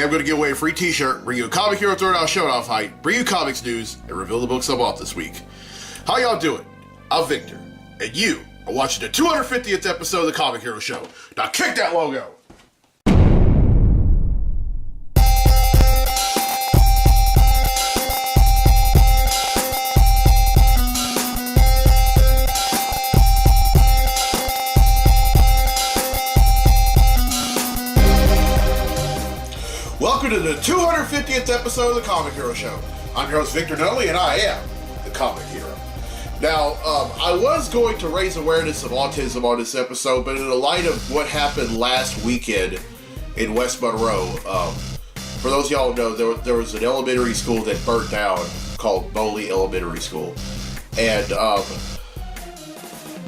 Today I'm going to give away a free t-shirt, bring you a Comic Hero Throwdown Showdown fight, bring you comics news, and reveal the books I bought this week. How y'all doing? I'm Victor, and you are watching the 250th episode of the Comic Hero Show. Now kick that logo! Welcome to the 250th episode of the Comic Hero Show. I'm your host, Victor Nutley, and I am the Comic Hero. Now, I was going to raise awareness of autism on this episode, but in the light of what happened last weekend in West Monroe, for those of y'all who know, there was an elementary school that burnt down called Boley Elementary School. And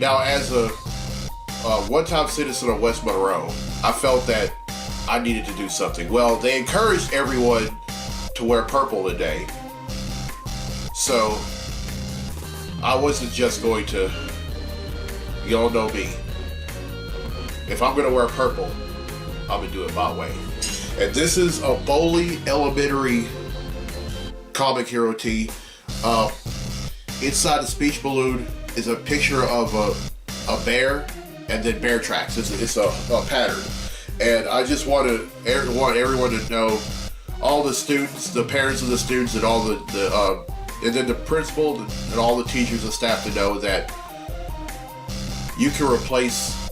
now, as a one-time citizen of West Monroe, I felt that I needed to do something. Well, they encouraged everyone to wear purple today. So, I wasn't just going to, y'all know me. If I'm going to wear purple, I'm going to do it my way. And this is a Boley Elementary Comic Hero tee. Inside the speech balloon is a picture of a bear and then bear tracks. It's a pattern. And I just want everyone to know, all the students, the parents of the students, and all and then the principal and all the teachers and staff to know that you can replace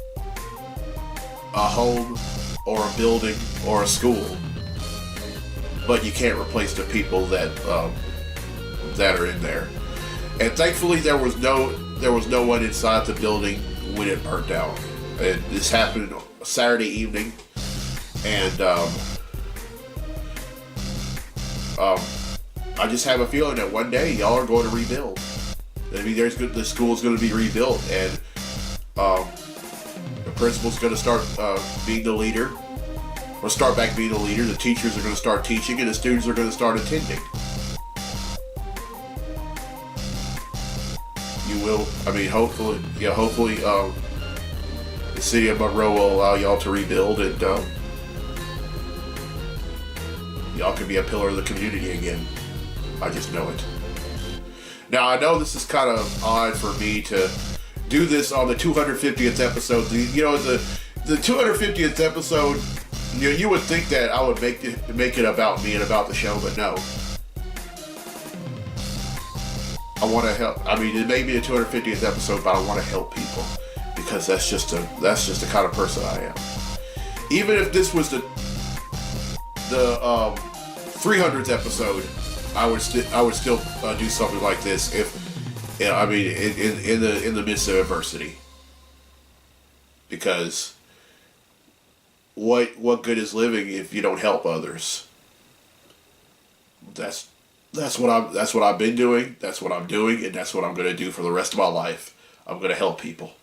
a home or a building or a school, but you can't replace the people that are in there. And thankfully, there was no one inside the building when it burnt down. And this happened Saturday evening, and I just have a feeling that one day y'all are going to rebuild. I mean, the school's going to be rebuilt, and the principal's going to start being the leader, or start back being the leader. The teachers are going to start teaching, and the students are going to start attending. You will. I mean, hopefully. The city of Monroe will allow y'all to rebuild, and y'all can be a pillar of the community again. I just know it. Now, I know this is kind of odd for me to do this on the 250th episode. The 250th episode, you would think that I would make it about me and about the show, but no. I want to help. I mean, it may be the 250th episode, but I want to help people. Because that's just the kind of person I am. Even if this was the 300th episode, I would still do something like this if, I mean, in the midst of adversity. Because what good is living if you don't help others? That's what I've been doing. That's what I'm doing, and that's what I'm going to do for the rest of my life. I'm going to help people.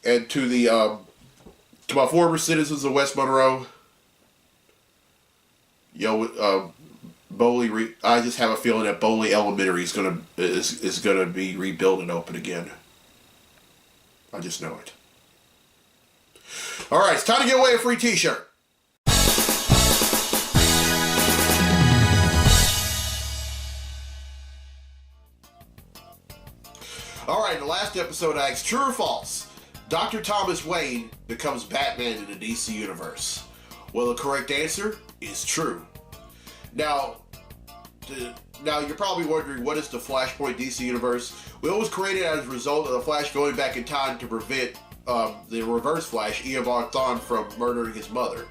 And to my former citizens of West Monroe, Boley. I just have a feeling that Boley Elementary is gonna be rebuilt and open again. I just know it. All right, it's time to give away a free T-shirt. Alright, in the last episode I asked, true or false, Dr. Thomas Wayne becomes Batman in the DC Universe. Well, the correct answer is true. Now you're probably wondering, what is the Flashpoint DC Universe? Well, it was created as a result of the Flash going back in time to prevent the Reverse Flash, Eobard Thawne, from murdering his mother,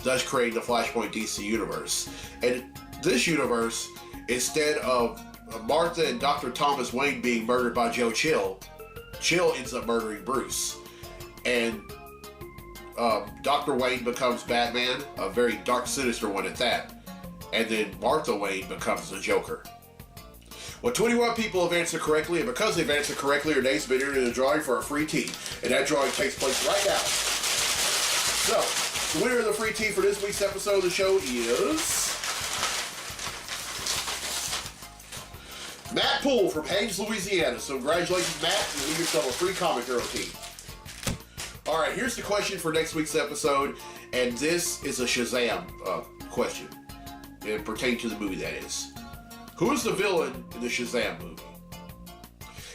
thus creating the Flashpoint DC Universe. And this universe, instead of Martha and Dr. Thomas Wayne being murdered by Joe Chill ends up murdering Bruce. And Dr. Wayne becomes Batman, a very dark, sinister one at that. And then Martha Wayne becomes the Joker. Well, 21 people have answered correctly, and because they've answered correctly, their names have been entered in the drawing for a free tee. And that drawing takes place right now. So, the winner of the free tee for this week's episode of the show is Matt Poole from Hayes, Louisiana. So congratulations, Matt. You get yourself a free Comic Hero tee. All right, here's the question for next week's episode, and this is a Shazam question. It pertains to the movie, that is. Who is the villain in the Shazam movie?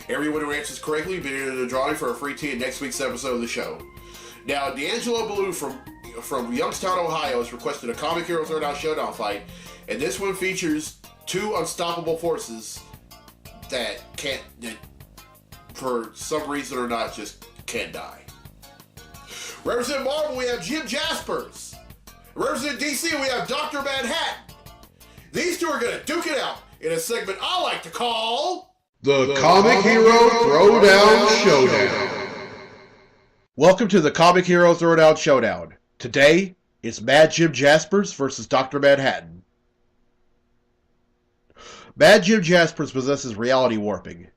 Everyone who answers correctly will be entered in the drawing for a free tea in next week's episode of the show. Now, D'Angelo Ballou from Youngstown, Ohio, has requested a Comic Hero Throwdown Showdown fight, and this one features two unstoppable forces that for some reason or not, just can't die. Represent Marvel, we have Jim Jaspers. Represent DC, we have Dr. Manhattan. These two are going to duke it out in a segment I like to call The Comic Hero Throwdown Showdown. Welcome to the Comic Hero Throwdown Showdown. Today, it's Mad Jim Jaspers versus Dr. Manhattan. Mad Jim Jaspers possesses reality warping.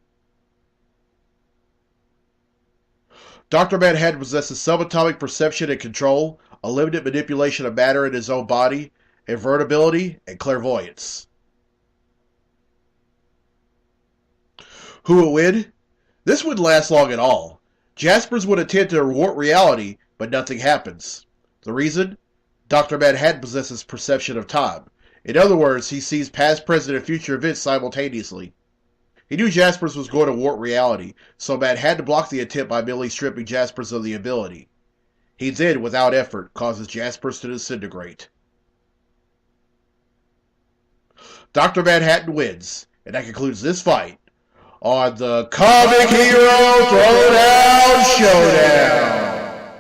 Dr. Manhattan possesses subatomic perception and control, a limited manipulation of matter in his own body, invulnerability, and clairvoyance. Who will win? This wouldn't last long at all. Jaspers would attempt to warp reality, but nothing happens. The reason? Dr. Manhattan possesses perception of time. In other words, he sees past, present, and future events simultaneously. He knew Jaspers was going to warp reality, so Matt had to block the attempt by merely stripping Jaspers of the ability. He then, without effort, causes Jaspers to disintegrate. Dr. Manhattan wins, and that concludes this fight on the Comic Hero Throwdown Showdown.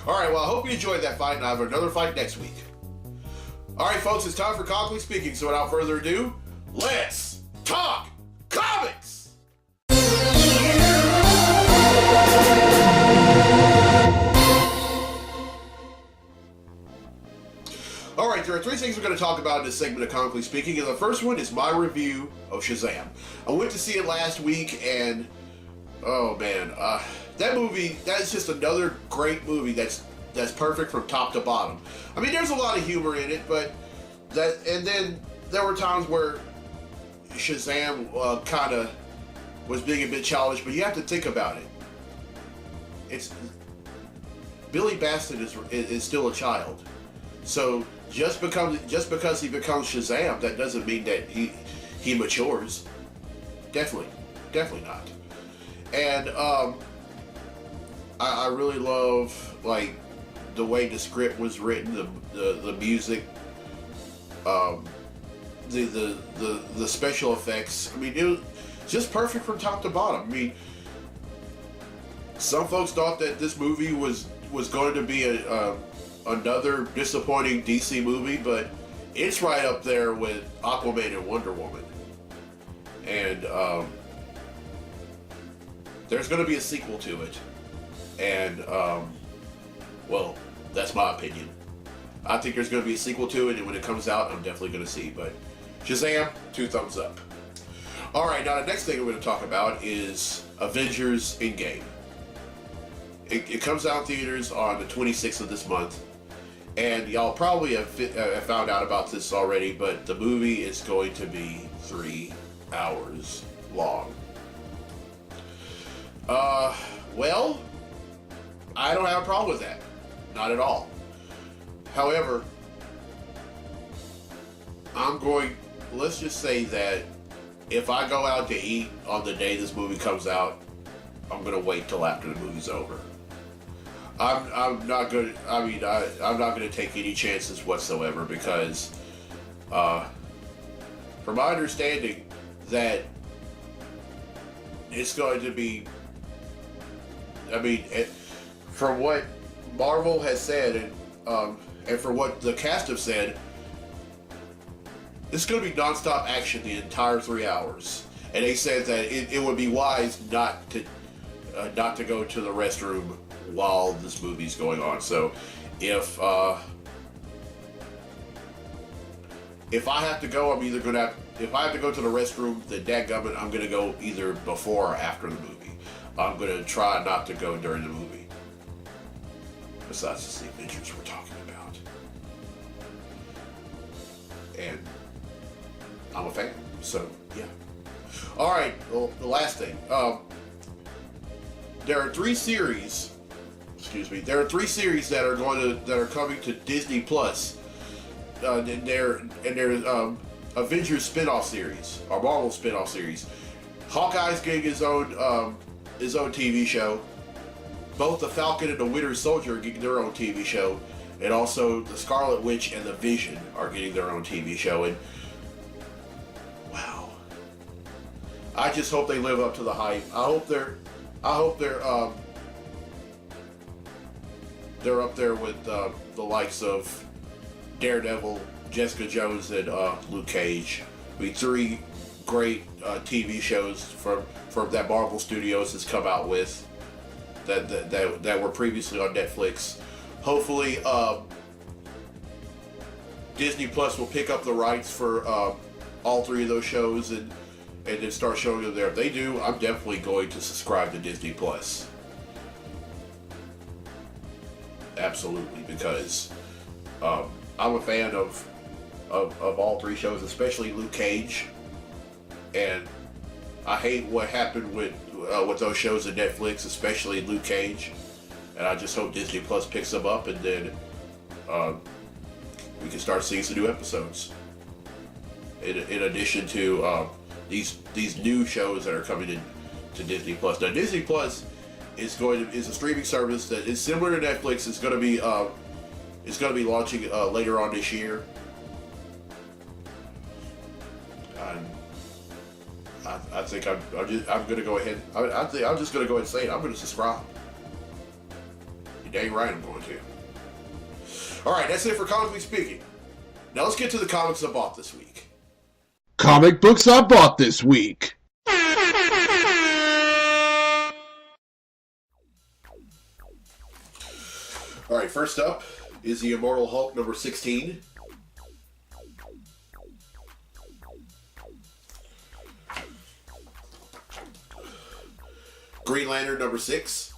All right, well, I hope you enjoyed that fight, and I have another fight next week. All right, folks, it's time for Comically Speaking, so without further ado, let's talk comics! All right, there are three things we're going to talk about in this segment of Comically Speaking, and the first one is my review of Shazam. I went to see it last week, and oh man, that movie, that is just another great movie that's perfect from top to bottom. I mean, there's a lot of humor in it, but and then there were times where Shazam kind of was being a bit childish, but you have to think about it. It's Billy Batson is still a child, so just because he becomes Shazam, that doesn't mean that he matures. Definitely not. And I really love like the way the script was written, the music, the special effects. I mean, it was just perfect from top to bottom. I mean, some folks thought that this movie was going to be another disappointing DC movie, but it's right up there with Aquaman and Wonder Woman. And there's going to be a sequel to it. And, well, that's my opinion. I think there's going to be a sequel to it, and when it comes out, I'm definitely going to see. But Shazam, 2 thumbs up. All right, now the next thing we're going to talk about is Avengers Endgame. It comes out in theaters on the 26th of this month, and y'all probably have found out about this already, but the movie is going to be 3 hours long. Well, I don't have a problem with that. Not at all. However, let's just say that if I go out to eat on the day this movie comes out, I'm going to wait till after the movie's over. I'm not going to, I'm not going to take any chances whatsoever because, from my understanding, that it's going to be, from what Marvel has said and for what the cast have said, it's going to be nonstop action the entire 3 hours. And they said that it would be wise not to go to the restroom while this movie's going on. So if I have to go, I'm either going to if I have to go to the restroom, then dadgummit, I'm going to go either before or after the movie. I'm going to try not to go during the movie. Besides, it's the Avengers we're talking about. And I'm a fan, so yeah. All right, well, the last thing. There are three series. Excuse me. There are three series that are coming to Disney Plus. And they're Avengers spin-off series or Marvel spin-off series. Hawkeye's getting his own TV show. Both the Falcon and the Winter Soldier are getting their own TV show, and also the Scarlet Witch and the Vision are getting their own TV show. And wow, I just hope they live up to the hype. I hope they're up there with the likes of Daredevil, Jessica Jones, and Luke Cage. Three great TV shows from that Marvel Studios has come out with that were previously on Netflix. Hopefully, Disney Plus will pick up the rights for all three of those shows and then start showing them there. If they do, I'm definitely going to subscribe to Disney Plus. Absolutely, because I'm a fan of all three shows, especially Luke Cage, and I hate what happened with those shows on Netflix, especially Luke Cage, and I just hope Disney Plus picks them up, and then we can start seeing some new episodes. In addition to these new shows that are coming in to Disney Plus. Now, Disney Plus is a streaming service that is similar to Netflix. It's going to be launching later on this year. I think I'm going to go ahead. I'm just going to go ahead and say it. I'm going to subscribe. You're dang right I'm going to. All right, that's it for Comically Speaking. Now let's get to the comics I bought this week. Comic books I bought this week. All right, first up is the Immortal Hulk number 16. Green Lantern number 6.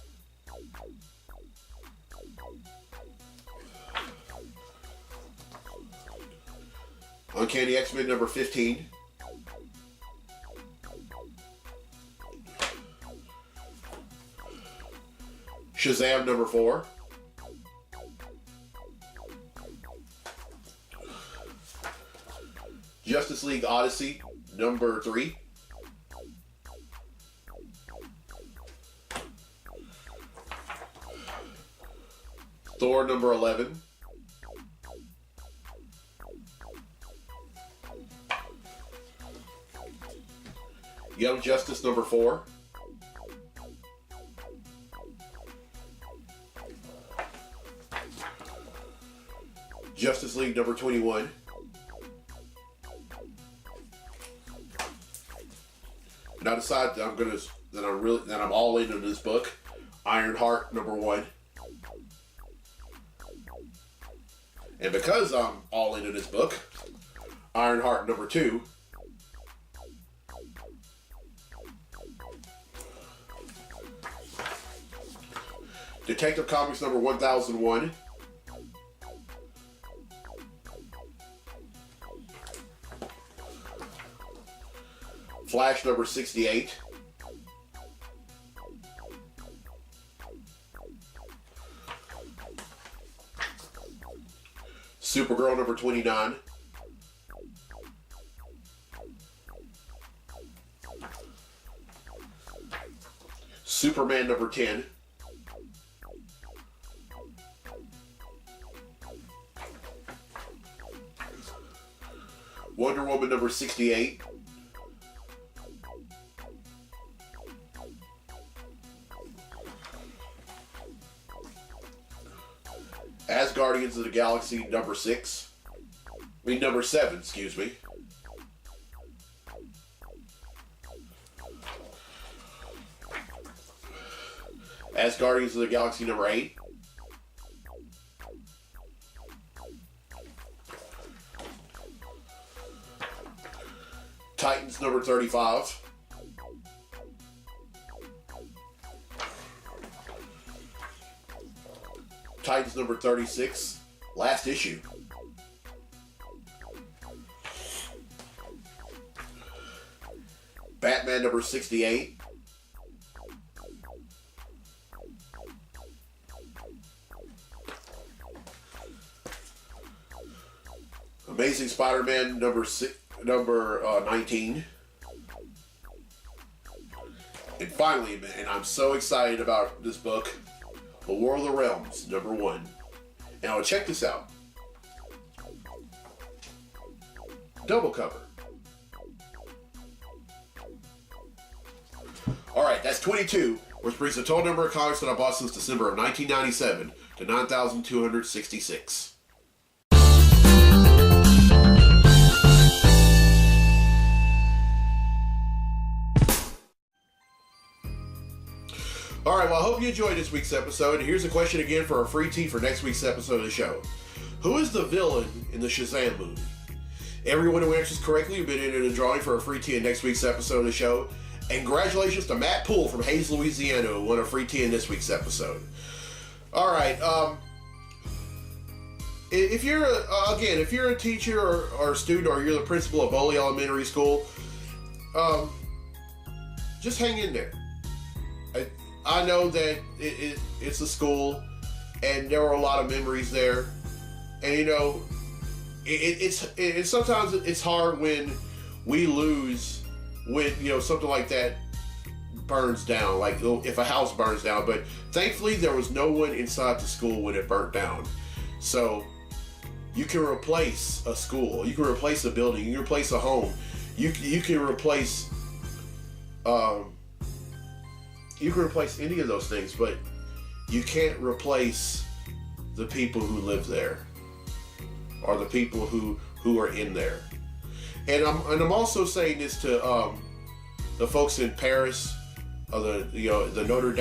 Uncanny X-Men number 15. Shazam number 4. Justice League Odyssey number 3. Thor number 11. Young Justice number 4. Justice League number 21. And I decided that I'm all into this book. Ironheart number 1. And because I'm all into this book, Ironheart number 2. Detective Comics number 1001. Flash number 68. Supergirl number 29. Superman number 10. Wonder Woman number 68. Guardians of the Galaxy number 7, excuse me. As Guardians of the Galaxy number 8. Titans number 35. Titans number 36, last issue. Batman number 68. Amazing Spider-Man number 19. And finally, and I'm so excited about this book, The War of the Realms number 1. And I'll check this out. Double cover. Alright, that's 22, which brings the total number of comics that I bought since December of 1997 to 9,266. Alright, well, I hope you enjoyed this week's episode. And here's a question again for a free tea for next week's episode of the show. Who is the villain in the Shazam movie? Everyone who answers correctly will be entered in a drawing for a free tea in next week's episode of the show. And congratulations to Matt Poole from Hayes, Louisiana, who won a free tea in this week's episode. Alright, if you're a teacher or a student, or you're the principal of Boley Elementary School, just hang in there. I know that it's a school, and there were a lot of memories there, and you know, it's sometimes it's hard when we lose, when you know something like that burns down, like if a house burns down. But thankfully, there was no one inside the school when it burnt down, so you can replace a school, you can replace a building, you can replace a home, you can replace you can replace any of those things, but you can't replace the people who live there, or the people who are in there. And I'm also saying this to the folks in Paris, the Notre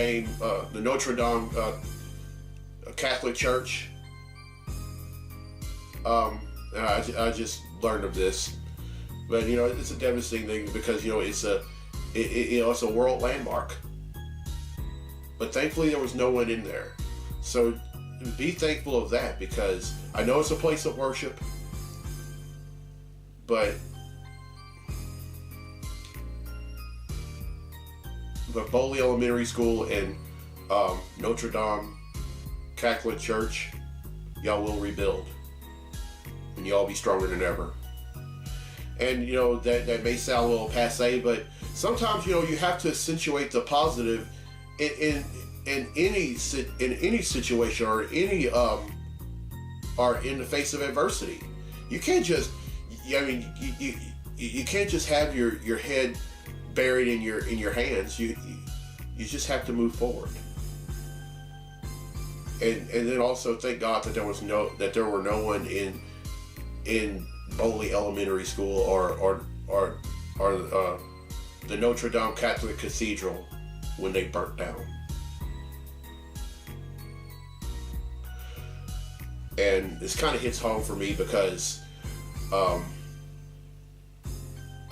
Dame Catholic Church. I just learned of this, but you know, it's a devastating thing because you know it's a world landmark. But thankfully, there was no one in there. So be thankful of that, because I know it's a place of worship, but Boley Elementary School and Notre Dame Catholic Church, y'all will rebuild, and y'all be stronger than ever. And you know that may sound a little passé, but sometimes you know you have to accentuate the positive in any situation, or any or in the face of adversity. You can't just, I mean, you can't just have your head buried in your hands. You just have to move forward. And then also thank God that there were no one in Boley Elementary School or the Notre Dame Catholic Cathedral when they burnt down. And this kind of hits home for me because a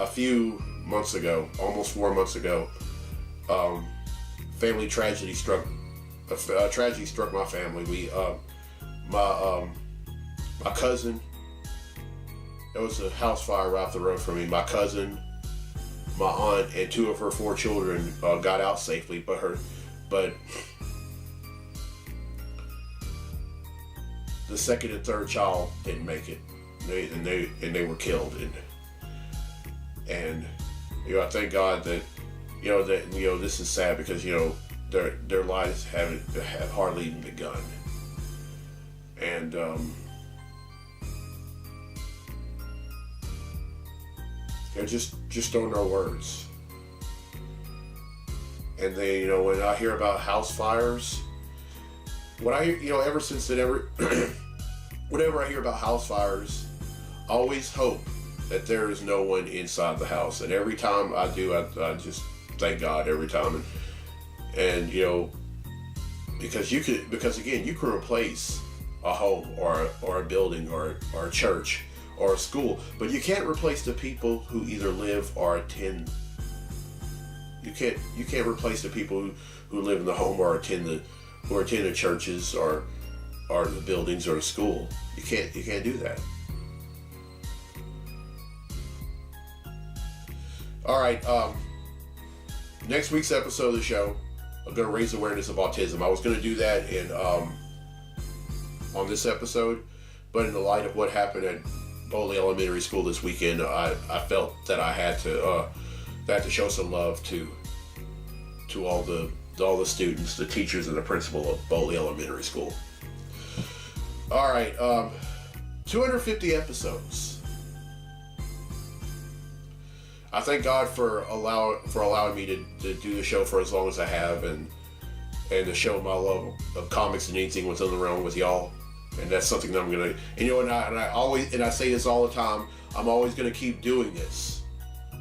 few months ago, almost 4 months ago, family tragedy struck my family. My cousin, there was a house fire right off the road from me. My cousin, my aunt, and 2 of her 4 children got out safely, but the second and third child didn't make it. They were killed, and you know, I thank God that this is sad, because you know their lives have hardly even begun, and I just don't know words. And they, you know, when I hear about house fires, ever since whenever I hear about house fires, I always hope that there is no one inside the house. And every time I do, I just thank God every time. And you know, because again, you can replace a home or a building or a church or a school, but you can't replace the people who either live or attend. You can't replace the people who live in the home or attend the churches or the buildings or the school. You can't do that. All right. next week's episode of the show, I'm going to raise awareness of autism. I was going to do that in on this episode, but in the light of what happened at Bowley Elementary School this weekend, I felt that I had to show some love to all the students, the teachers, and the principal of Bowley Elementary School. All right, 250 episodes. I thank God for allowing me to do the show for as long as I have, and to show my love of comics and anything within the realm with y'all. And that's something that I'm gonna, and I say this all the time, I'm always gonna keep doing this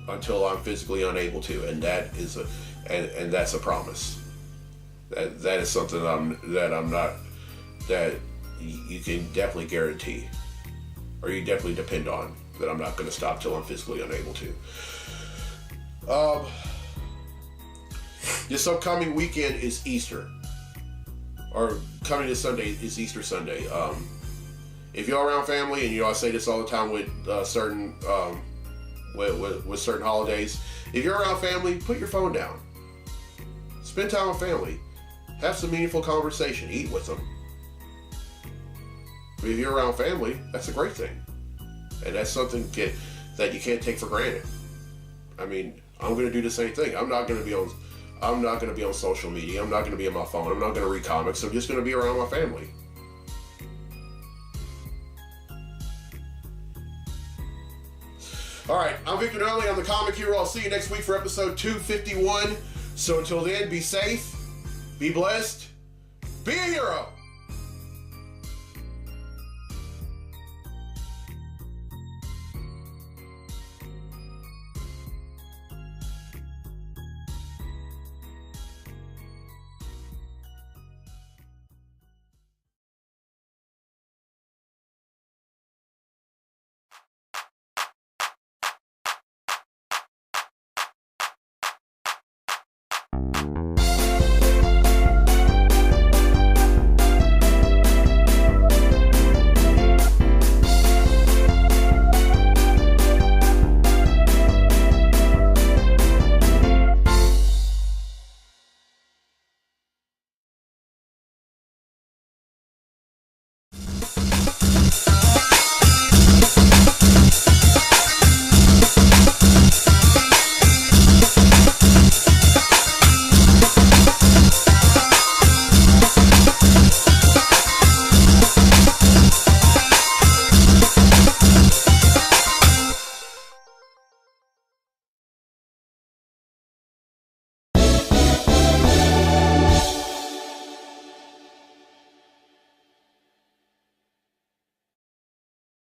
until I'm physically unable to, and that's a promise. That is something that you can definitely guarantee, or you definitely depend on, that I'm not gonna stop till I'm physically unable to. This upcoming weekend is Easter. Or coming this Sunday is Easter Sunday. If you're around family, and I say this all the time with certain holidays, if you're around family, put your phone down. Spend time with family. Have some meaningful conversation. Eat with them. But if you're around family, that's a great thing, and that's something that you can't take for granted. I mean, I'm going to do the same thing. I'm not going to be on social media. I'm not going to be on my phone. I'm not going to read comics. I'm just going to be around my family. All right, I'm Victor Nunley. I'm the Comic Hero. I'll see you next week for episode 251. So until then, be safe, be blessed, be a hero.